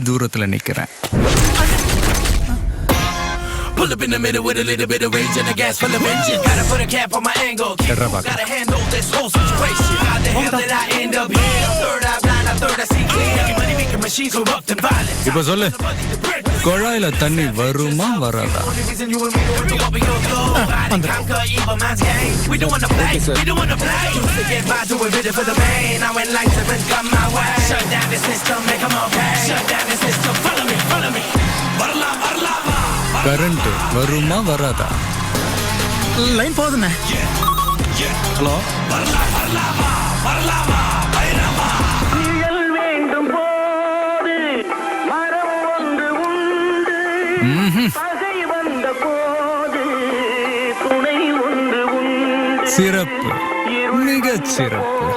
தூரத்துல நிக்கிறேன். Pull up in the middle with a little bit of rage and a gas full of engine. Gotta put a cap on my angle. Gotta handle this whole situation. How the hell did I end up here? Third eye blind, I third I see clear. Money making machines corrupt and violent. இப்ப சொல்லு, குழாயில தண்ணி வருமா வராதா? We don't wanna play, we don't wanna play. Get by to a bit for the pain. Now when lights have come my way. Shut down the system, make them okay. Shut down the system, follow me, follow me. Varla, varla, current வருமா வராதா? Line போகுதுண்ணே. Hello, நிழல் வேண்டும் போது மரம் ஒன்று உண்டு, பகை வந்த போது துணை ஒன்று உண்டு. சிறப்பு, மிகச் சிறப்பு.